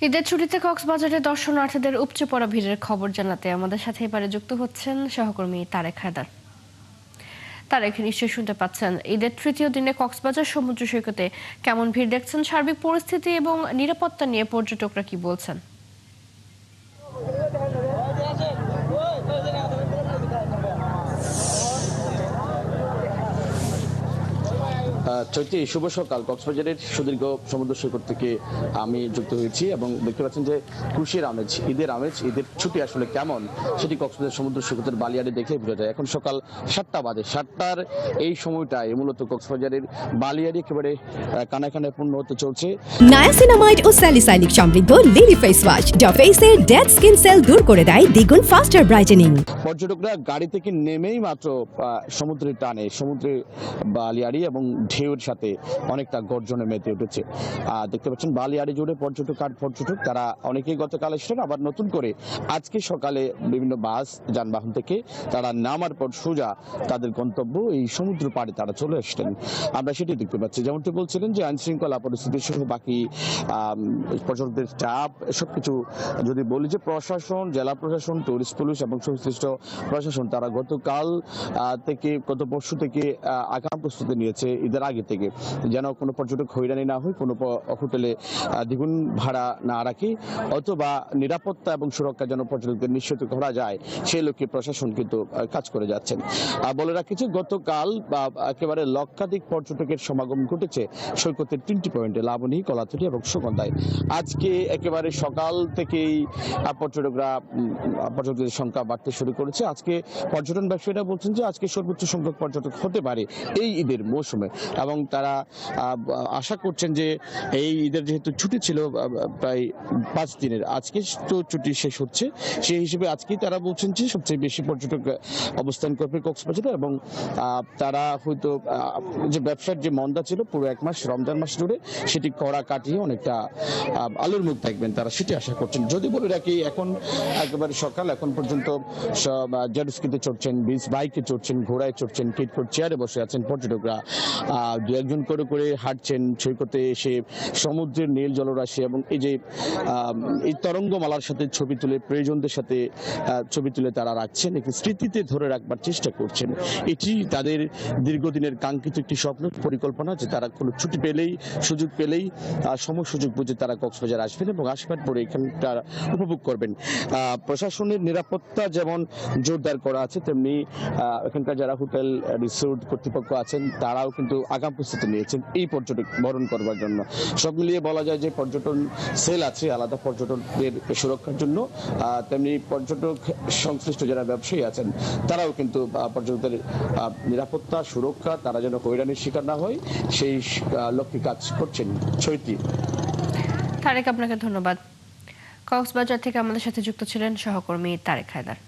ঈদের ছুটিতে কক্সবাজারে দর্শনার্থীদের উপচে পড়া ভিড়ের খবর জানাতে আমাদের সাথে এবারে যুক্ত হচ্ছেন সহকর্মী তারেক হায়দার। তারেক, নিশ্চয়ই শুনতে পাচ্ছেন, ঈদের তৃতীয় দিনে কক্সবাজার সমুদ্র সৈকতে কেমন ভিড় দেখছেন, সার্বিক পরিস্থিতি এবং নিরাপত্তা নিয়ে পর্যটকরা কি বলছেন? চৈতি, শুভ সকাল। কক্সবাজারের সুদীর্ঘ সমুদ্র সৈকত থেকে আমি যুক্ত হয়েছি এবং দেখতে পাচ্ছেন যে খুশির আমেজ, ঈদের আমেজ, ঈদের ছুটি আসলে কেমন সেটি কক্সবাজার সমুদ্র সৈকতের বালিয়াড়ে দেখে বোঝা যায়। এখন সকাল 7টা বাজে। 7টার এই সময়টায় মূলত কক্সবাজারের বালিয়াড়ি একেবারে কানায় কানায় পূর্ণ হতে চলছে। নায়াসিনামাইড ও স্যালিসাইলিক সমৃদ্ধ লিলি ফেস ওয়াশ যা ফেসের ডেড স্কিন সেল দূর করে দেয় দ্বিগুণ ফাস্টার ব্রাইটেনিং। পর্যটকরা গাড়ি থেকে নেমেই মাত্র সমুদ্রের টানে, সমুদ্রে বালিয়াড়ি এবং ঢেউয়ের সাথে অনেকটা গর্জনে মেতে উঠেছে। দেখতে পাচ্ছেন বালিয়াড়ি জুড়ে পর্যটক তারা অনেকেই গতকাল এসেছেন, আবার নতুন করে আজকে সকালে বিভিন্ন বাস যানবাহন থেকে তারা নামার পর সোজা তাদের গন্তব্য এই সমুদ্র পাড়ে তারা চলে আসছেন। আমরা সেটি দেখতে পাচ্ছি। যেমনটি বলছিলেন যে আইন শৃঙ্খলা পরিস্থিতি সহ বাকি পর্যটকদের চাপ সবকিছু যদি বলি, যে প্রশাসন, জেলা প্রশাসন, টুরিস্ট পুলিশ এবং সংশ্লিষ্ট প্রশাসন তারা গতকাল থেকে, গত পরশু থেকে আগাম প্রস্তুতি নিয়েছে ঈদের আগে থেকে, যেন কোনো পর্যটক হয়রানি না হয়, কোনো হোটেলে দ্বিগুণ ভাড়া না রাখে, অথবা নিরাপত্তা এবং সুরক্ষা যেন পর্যটকদের নিশ্চিত করা যায়, সেই লক্ষ্যে প্রশাসন কিন্তু কাজ করে যাচ্ছেন। বলে রাখছি, গতকাল একেবারে লক্ষাধিক পর্যটকের সমাগম ঘটেছে সৈকতের 3টি পয়েন্টে, লাবণী, কলাতলী এবং সুগন্ধায়। আজকে একেবারে সকাল থেকেই পর্যটকদের সংখ্যা বাড়তে শুরু করেছে। আজকে পর্যটন ব্যবসায়ীরা বলছেন যে আজকে সর্বোচ্চ সংখ্যক পর্যটক হতে পারে এই ঈদের মৌসুমে, এবং তারা আশা করছেন যে এই ঈদের যেহেতু ছুটি ছিল প্রায় 5 দিনের, আজকে তো ছুটি শেষ হচ্ছে, সেই হিসেবে আজকেই তারা বলছেন যে সবচেয়ে বেশি পর্যটক অবস্থান করবে কক্সবাজারে, এবং তারা হয়তো যে ব্যবসার যে মন্দা ছিল পুরো 1 মাস রমজান মাস জুড়ে, সেটি কড়া কাটিয়ে অনেকটা আলোর মুখ দেখবেন তারা, সেটি আশা করছেন। যদি বলে রাখি, এখন একেবারে সকাল, এখন পর্যন্ত সব জেটস্কিতে চড়ছেন, বিচ বাইকে চড়ছেন, ঘোড়ায় চড়ছেন, কিটফোর চেয়ারে বসে আছেন পর্যটকরা, দু একজন করে করে হাঁটছেন সৈকতে এসে সমুদ্রের নীল জলরাশি এবং এই যে এই তরঙ্গমালার সাথে ছবি তুলে, প্রিয়জনদের সাথে ছবি তুলে তারা রাখছেন, একটি স্মৃতিতে ধরে রাখবার চেষ্টা করছেন। এটি তাদের দীর্ঘদিনের কাঙ্ক্ষিত একটি স্বপ্ন, পরিকল্পনা, যে তারা কোনো ছুটি পেলেই, সুযোগ পেলেই, সময় সুযোগ বুঝে তারা কক্সবাজার আসবেন এবং আসবার পরে এখানটা উপভোগ করবেন। প্রশাসনের নিরাপত্তা যেমন জোরদার করা আছে, তেমনি এখানকার যারা হোটেল রিসোর্ট কর্তৃপক্ষ আছেন তারাও কিন্তু আগাম প্রস্তুতি নিয়েছেন এই পর্যটক বরণ করবার জন্য। সব মিলিয়ে বলা যায় যে পর্যটন সেল আছে আলাদা পর্যটকদের সুরক্ষার জন্য, তেমনি পর্যটক সংশ্লিষ্ট যারা ব্যবসায়ী আছেন তারাও কিন্তু পর্যটকদের নিরাপত্তা, সুরক্ষা, তারা যেন হয়রানির শিকার না হয়, সেই লক্ষ্যে কাজ করছেন। চৈতি। তারেক, আপনাকে ধন্যবাদ। কক্সবাজার থেকে আমাদের সাথে যুক্ত ছিলেন সহকর্মী তারেক হায়দার।